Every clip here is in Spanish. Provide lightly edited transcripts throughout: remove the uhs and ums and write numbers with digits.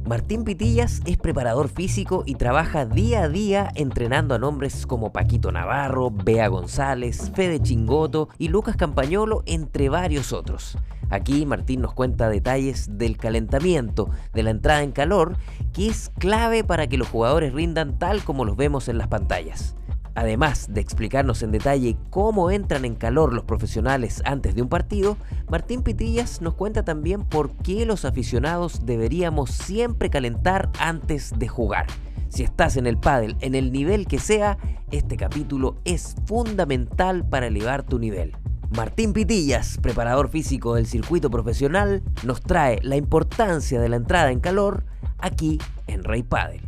Martín Pitillas es preparador físico y trabaja día a día entrenando a nombres como Paquito Navarro, Bea González, Fede Chingoto y Lucas Campañolo, entre varios otros. Aquí Martín nos cuenta detalles del calentamiento, de la entrada en calor, que es clave para que los jugadores rindan tal como los vemos en las pantallas. Además de explicarnos en detalle cómo entran en calor los profesionales antes de un partido, Martín Pitillas nos cuenta también por qué los aficionados deberíamos siempre calentar antes de jugar. Si estás en el pádel, en el nivel que sea, este capítulo es fundamental para elevar tu nivel. Martín Pitillas, preparador físico del circuito profesional, nos trae la importancia de la entrada en calor aquí en Rey Pádel.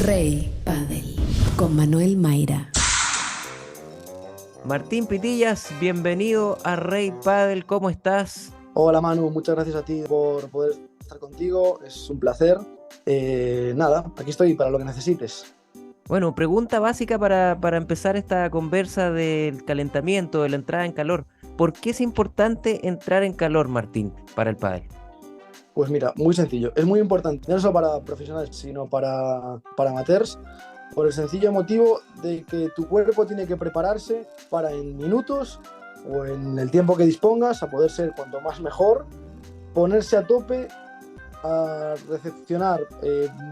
Rey Pádel con Manuel Mayra. Martín Pitillas, bienvenido a Rey Pádel, ¿cómo estás? Hola Manu, muchas gracias a ti por poder estar contigo, es un placer. Nada, aquí estoy para lo que necesites. Bueno, pregunta básica para empezar esta conversa del calentamiento, de la entrada en calor. ¿Por qué es importante entrar en calor, Martín, para el pádel? Pues mira, muy sencillo, es muy importante, no solo para profesionales, sino para amateurs, por el sencillo motivo de que tu cuerpo tiene que prepararse para en minutos o en el tiempo que dispongas, a poder ser cuanto más mejor, ponerse a tope a recepcionar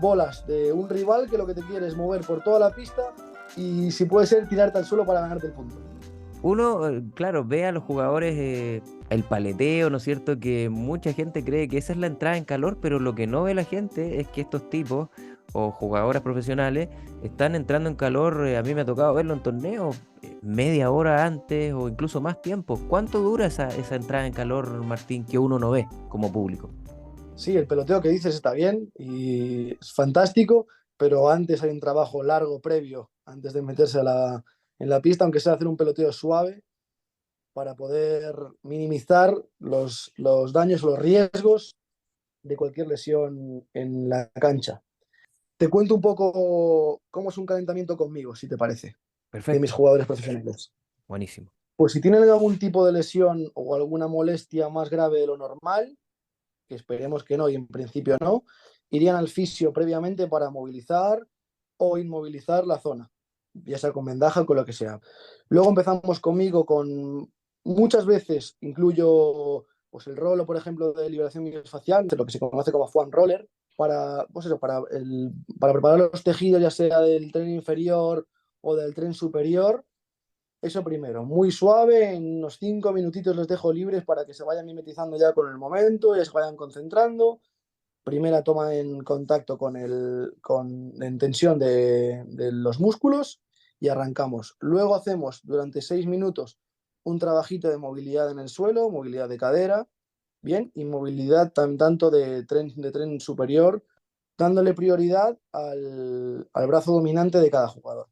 bolas de un rival que lo que te quiere es mover por toda la pista y si puede ser tirarte al suelo para ganarte el punto. Uno, claro, ve a los jugadores el paleteo, ¿no es cierto? Que mucha gente cree que esa es la entrada en calor, pero lo que no ve la gente es que estos tipos o jugadoras profesionales están entrando en calor. A mí me ha tocado verlo en torneos media hora antes o incluso más tiempo. ¿Cuánto dura esa entrada en calor, Martín, que uno no ve como público? Sí, el peloteo que dices está bien y es fantástico, pero antes hay un trabajo largo previo, antes de meterse en la pista, aunque sea hacer un peloteo suave, para poder minimizar los daños o los riesgos de cualquier lesión en la cancha. Te cuento un poco cómo es un calentamiento conmigo, si te parece, de mis Perfecto, jugadores profesionales. buenísimo. Pues si tienen algún tipo de lesión o alguna molestia más grave de lo normal, que esperemos que no y en principio no, irían al fisio previamente para movilizar o inmovilizar la zona, ya sea con vendaja o con lo que sea. Luego empezamos conmigo con, muchas veces incluyo pues el rolo, por ejemplo, de liberación miofascial, lo que se conoce como foam roller, para, pues eso, para preparar los tejidos, ya sea del tren inferior o del tren superior. Eso primero, muy suave, en unos 5 minutitos los dejo libres para que se vayan mimetizando ya con el momento, ya se vayan concentrando. Primera toma en contacto en tensión de los músculos y arrancamos. Luego hacemos durante 6 minutos un trabajito de movilidad en el suelo, movilidad de cadera, bien, y movilidad tanto de tren superior, dándole prioridad al brazo dominante de cada jugador.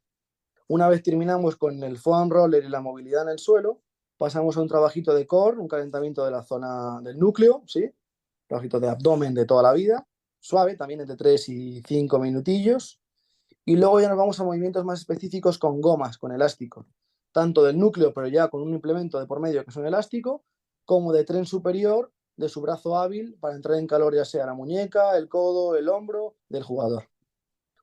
Una vez terminamos con el foam roller y la movilidad en el suelo, pasamos a un trabajito de core, un calentamiento de la zona del núcleo, ¿sí? Trabajito de abdomen de toda la vida, suave, también entre 3 y 5 minutillos. Y luego ya nos vamos a movimientos más específicos con gomas, con elástico, tanto del núcleo, pero ya con un implemento de por medio que es un elástico, como de tren superior de su brazo hábil para entrar en calor ya sea la muñeca, el codo, el hombro del jugador.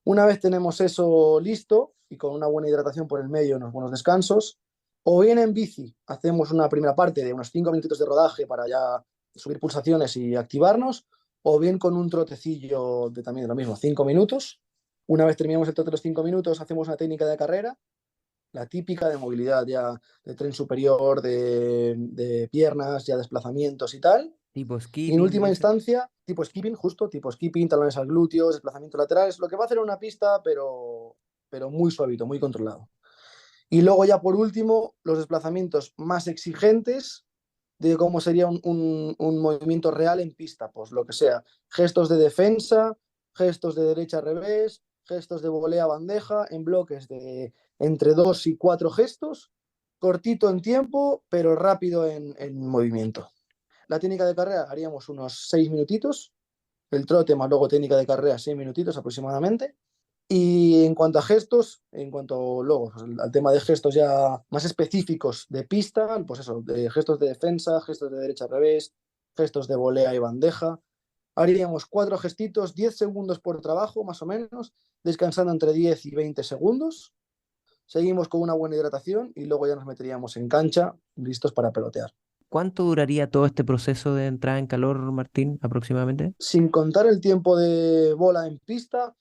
Una vez tenemos eso listo y con una buena hidratación por el medio, unos buenos descansos, o bien en bici hacemos una primera parte de unos 5 minutitos de rodaje para ya subir pulsaciones y activarnos, o bien con un trotecillo de también de lo mismo, 5 minutos. Una vez terminamos el trote de los 5 minutos, hacemos una técnica de carrera, la típica de movilidad ya de tren superior, de piernas, ya desplazamientos y tal. Tipo Y en skipping, última dice. instancia, tipo skipping, justo, tipo skipping, talones al glúteos, desplazamiento lateral, es lo que va a hacer en una pista, pero muy suavito, muy controlado. Y luego ya por último, los desplazamientos más exigentes de cómo sería un movimiento real en pista, pues lo que sea, gestos de defensa, gestos de derecha a revés, gestos de volea a bandeja, en bloques de entre 2 y 4 gestos, cortito en tiempo, pero rápido en movimiento. La técnica de carrera haríamos unos 6 minutitos, el trote más luego técnica de carrera 6 minutitos aproximadamente. Y en cuanto a gestos, en cuanto luego pues, al tema de gestos ya más específicos de pista, pues eso, de gestos de defensa, gestos de derecha a revés, gestos de volea y bandeja, haríamos 4 gestitos, 10 segundos por trabajo, más o menos, descansando entre 10 y 20 segundos. Seguimos con una buena hidratación y luego ya nos meteríamos en cancha, listos para pelotear. ¿Cuánto duraría todo este proceso de entrada en calor, Martín, aproximadamente? Sin contar el tiempo de bola en pista,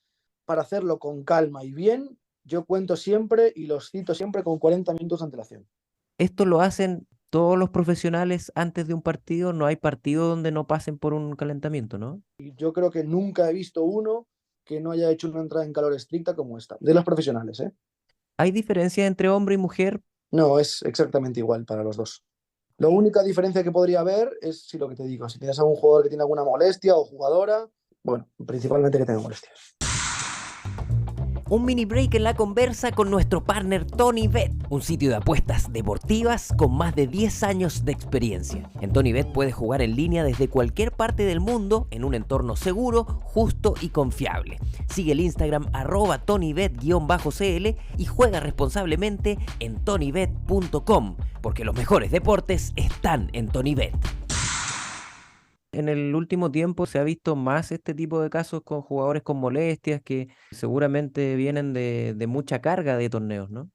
para hacerlo con calma y bien, yo cuento siempre y los cito siempre con 40 minutos de antelación. ¿Esto lo hacen todos los profesionales antes de un partido? No hay partido donde no pasen por un calentamiento, ¿no? Y yo creo que nunca he visto uno que no haya hecho una entrada en calor estricta como esta, de los profesionales, ¿eh? ¿Hay diferencia entre hombre y mujer? No, es exactamente igual para los dos. La única diferencia que podría haber es si lo que te digo, si tienes algún jugador que tiene alguna molestia o jugadora, bueno, principalmente que tenga molestias. Un mini break en la conversa con nuestro partner TonyBet, un sitio de apuestas deportivas con más de 10 años de experiencia. En TonyBet puedes jugar en línea desde cualquier parte del mundo en un entorno seguro, justo y confiable. Sigue el Instagram @TonyBet_CL y juega responsablemente en TonyBet.com, porque los mejores deportes están en TonyBet. En el último tiempo se ha visto más este tipo de casos con jugadores con molestias que seguramente vienen de mucha carga de torneos, ¿no?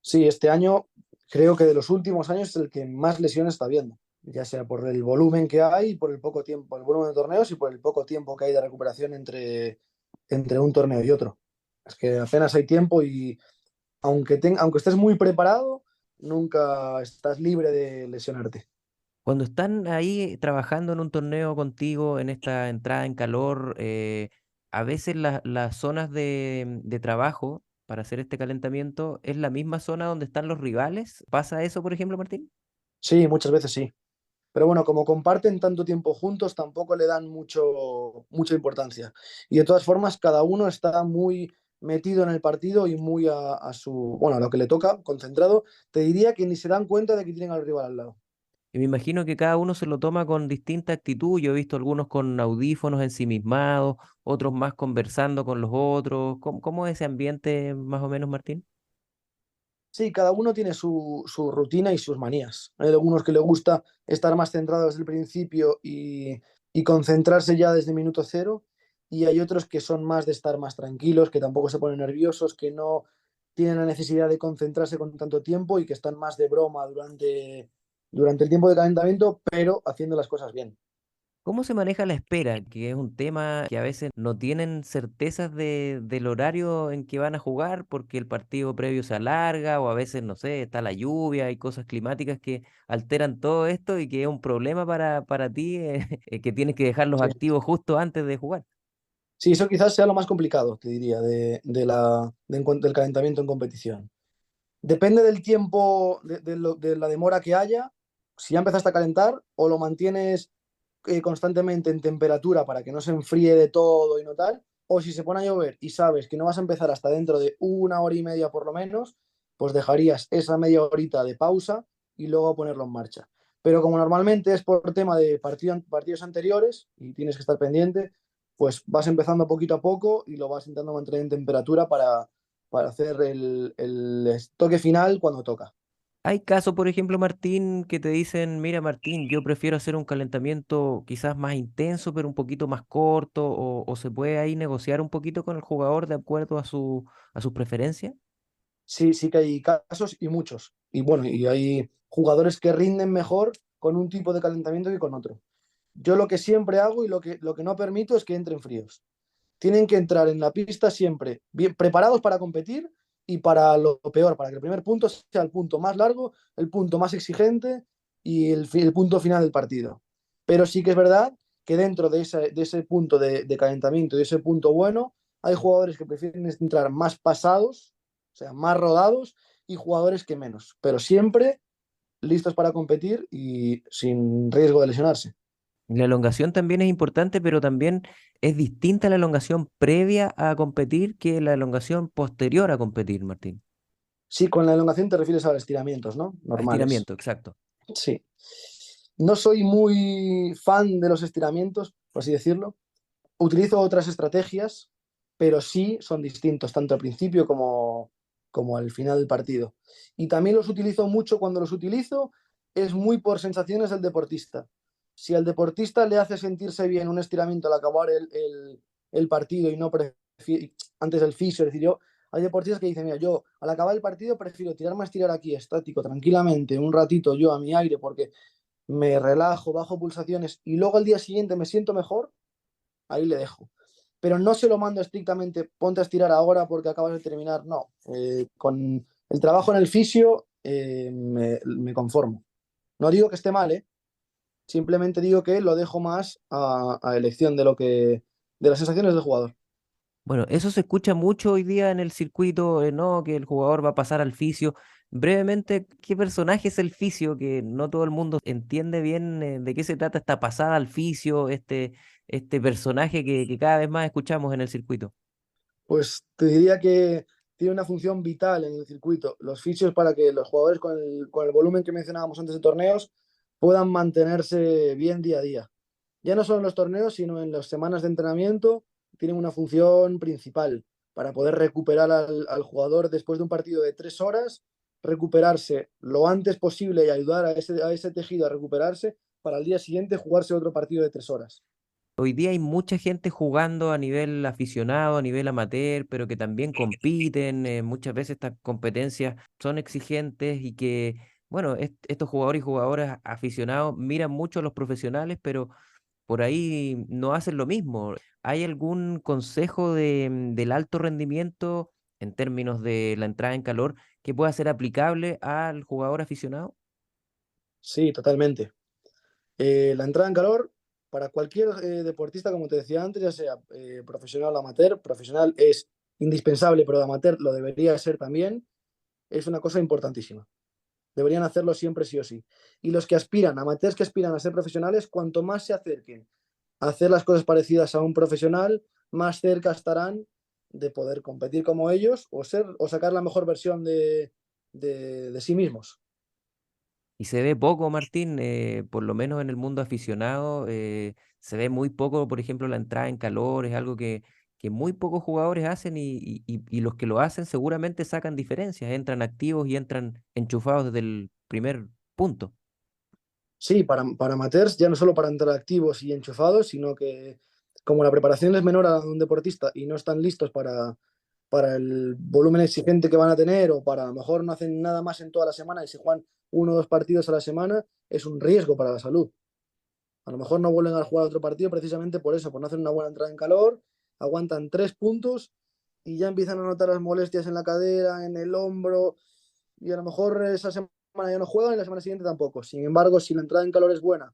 Sí, este año creo que de los últimos años es el que más lesiones está viendo, ya sea por el volumen que hay, por el poco tiempo, el volumen de torneos y por el poco tiempo que hay de recuperación entre un torneo y otro. Es que apenas hay tiempo y aunque estés muy preparado, nunca estás libre de lesionarte. Cuando están ahí trabajando en un torneo contigo, en esta entrada en calor, a veces las zonas de trabajo para hacer este calentamiento es la misma zona donde están los rivales. ¿Pasa eso, por ejemplo, Martín? Sí, muchas veces sí. Pero bueno, como comparten tanto tiempo juntos, tampoco le dan mucha importancia. Y de todas formas, cada uno está muy metido en el partido y muy a lo que le toca, concentrado. Te diría que ni se dan cuenta de que tienen al rival al lado. Y me imagino que cada uno se lo toma con distinta actitud. Yo he visto algunos con audífonos ensimismados, otros más conversando con los otros. ¿Cómo es ese ambiente más o menos, Martín? Sí, cada uno tiene su rutina y sus manías. Hay algunos que le gusta estar más centrado desde el principio y concentrarse ya desde minuto cero. Y hay otros que son más de estar más tranquilos, que tampoco se ponen nerviosos, que no tienen la necesidad de concentrarse con tanto tiempo y que están más de broma durante el tiempo de calentamiento, pero haciendo las cosas bien. ¿Cómo se maneja la espera? Que es un tema que a veces no tienen certezas del horario en que van a jugar porque el partido previo se alarga o a veces, no sé, está la lluvia y cosas climáticas que alteran todo esto y que es un problema para ti que tienes que dejarlos Sí. activos justo antes de jugar. Sí, eso quizás sea lo más complicado, te diría, del calentamiento en competición. Depende del tiempo, de la demora que haya. Si ya empezaste a calentar o lo mantienes constantemente en temperatura para que no se enfríe de todo y no tal, o si se pone a llover y sabes que no vas a empezar hasta dentro de 1 hora y media por lo menos, pues dejarías esa media horita de pausa y luego ponerlo en marcha. Pero como normalmente es por tema de partidos anteriores y tienes que estar pendiente, pues vas empezando poquito a poco y lo vas intentando mantener en temperatura para hacer el toque final cuando toca. Hay casos, por ejemplo, Martín, que te dicen, mira, Martín, yo prefiero hacer un calentamiento quizás más intenso, pero un poquito más corto, o se puede ahí negociar un poquito con el jugador de acuerdo a sus preferencias. Sí, sí que hay casos y muchos. Y bueno, y hay jugadores que rinden mejor con un tipo de calentamiento que con otro. Yo lo que siempre hago y lo que no permito es que entren fríos. Tienen que entrar en la pista siempre bien preparados para competir y para lo peor, para que el primer punto sea el punto más largo, el punto más exigente y el punto final del partido. Pero sí que es verdad que dentro de ese punto de calentamiento, de ese punto bueno, hay jugadores que prefieren entrar más pasados, o sea, más rodados, y jugadores que menos, pero siempre listos para competir y sin riesgo de lesionarse. La elongación también es importante, pero también es distinta la elongación previa a competir que la elongación posterior a competir, Martín. Sí, con la elongación te refieres a los estiramientos, ¿no? A Normales. estiramiento, exacto. Sí. No soy muy fan de los estiramientos, por así decirlo. Utilizo otras estrategias, pero sí son distintos, tanto al principio como al final del partido. Y también los utilizo mucho. Cuando los utilizo, es muy por sensaciones del deportista. Si al deportista le hace sentirse bien un estiramiento al acabar el partido y no antes del fisio, es decir, hay deportistas que dicen, mira, yo al acabar el partido prefiero tirarme a estirar aquí estático, tranquilamente, un ratito yo a mi aire, porque me relajo, bajo pulsaciones y luego al día siguiente me siento mejor, ahí le dejo. Pero no se lo mando estrictamente, ponte a estirar ahora porque acabas de terminar, no. Con el trabajo en el fisio me conformo. No digo que esté mal, simplemente digo que lo dejo más a elección de las sensaciones del jugador. Bueno, eso se escucha mucho hoy día en el circuito, ¿no? Que el jugador va a pasar al fisio. Brevemente, ¿qué personaje es el fisio? Que no todo el mundo entiende bien de qué se trata esta pasada al fisio, este personaje que cada vez más escuchamos en el circuito. Pues te diría que tiene una función vital en el circuito. Los fisios para que los jugadores con el volumen que mencionábamos antes de torneos puedan mantenerse bien día a día. Ya no solo en los torneos, sino en las semanas de entrenamiento, tienen una función principal para poder recuperar al jugador después de un partido de 3 horas, recuperarse lo antes posible y ayudar a ese tejido a recuperarse para el día siguiente jugarse otro partido de 3 horas. Hoy día hay mucha gente jugando a nivel aficionado, a nivel amateur, pero que también compiten. Muchas veces estas competencias son exigentes y que, bueno, estos jugadores y jugadoras aficionados miran mucho a los profesionales, pero por ahí no hacen lo mismo. ¿Hay algún consejo del alto rendimiento en términos de la entrada en calor que pueda ser aplicable al jugador aficionado? Sí, totalmente. La entrada en calor para cualquier deportista, como te decía antes, ya sea profesional o amateur, profesional es indispensable, pero de amateur lo debería ser también, es una cosa importantísima. Deberían hacerlo siempre sí o sí. Y los que aspiran, amateurs que aspiran a ser profesionales, cuanto más se acerquen a hacer las cosas parecidas a un profesional, más cerca estarán de poder competir como ellos o sacar la mejor versión de sí mismos. Y se ve poco, Martín, por lo menos en el mundo aficionado, se ve muy poco, por ejemplo, la entrada en calor, es algo que muy pocos jugadores hacen y los que lo hacen seguramente sacan diferencias, entran activos y entran enchufados desde el primer punto. Sí, para amateurs, ya no solo para entrar activos y enchufados, sino que como la preparación es menor a la de un deportista y no están listos para el volumen exigente que van a tener o para a lo mejor no hacen nada más en toda la semana y se juegan 1 o 2 partidos a la semana, es un riesgo para la salud. A lo mejor no vuelven a jugar otro partido precisamente por eso, por no hacer una buena entrada en calor, aguantan 3 puntos y ya empiezan a notar las molestias en la cadera, en el hombro, y a lo mejor esa semana ya no juegan y la semana siguiente tampoco. Sin embargo, si la entrada en calor es buena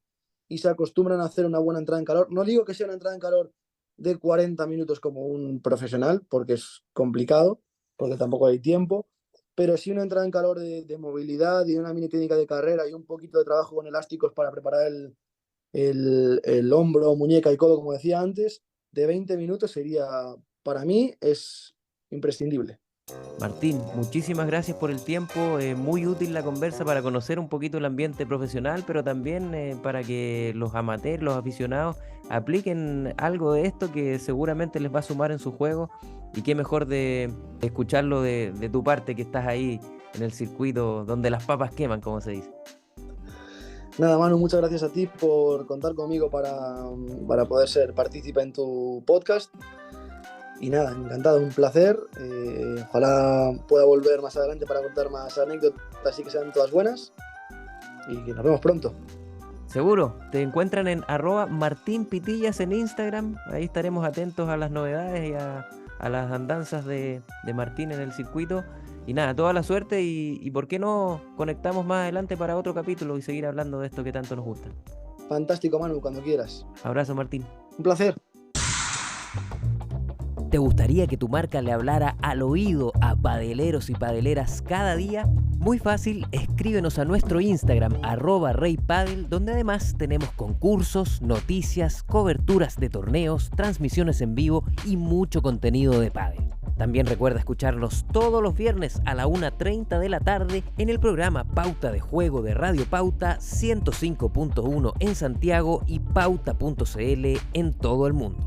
y se acostumbran a hacer una buena entrada en calor, no digo que sea una entrada en calor de 40 minutos como un profesional, porque es complicado, porque tampoco hay tiempo, pero sí una entrada en calor de movilidad y una mini técnica de carrera y un poquito de trabajo con elásticos para preparar el hombro, muñeca y codo, como decía antes, de 20 minutos sería, para mí, es imprescindible. Martín, muchísimas gracias por el tiempo, muy útil la conversa para conocer un poquito el ambiente profesional, pero también para que los amateurs, los aficionados, apliquen algo de esto que seguramente les va a sumar en su juego y qué mejor de escucharlo de tu parte que estás ahí en el circuito donde las papas queman, como se dice. Nada, Manu, muchas gracias a ti por contar conmigo para poder ser partícipe en tu podcast. Y nada, encantado, un placer. Ojalá pueda volver más adelante para contar más anécdotas y que sean todas buenas. Y que nos vemos pronto. Seguro, te encuentran en @martinpitillas en Instagram. Ahí estaremos atentos a las novedades y a las andanzas de Martín en el circuito. Y nada, toda la suerte y por qué no conectamos más adelante para otro capítulo y seguir hablando de esto que tanto nos gusta. Fantástico, Manu, cuando quieras. Abrazo, Martín. Un placer. ¿Te gustaría que tu marca le hablara al oído a padeleros y padeleras cada día? Muy fácil, escríbenos a nuestro Instagram @reypadel, donde además tenemos concursos, noticias, coberturas de torneos, transmisiones en vivo y mucho contenido de pádel. También recuerda escucharnos todos los viernes a la 1:30 de la tarde en el programa Pauta de Juego de Radio Pauta 105.1 en Santiago y pauta.cl en todo el mundo.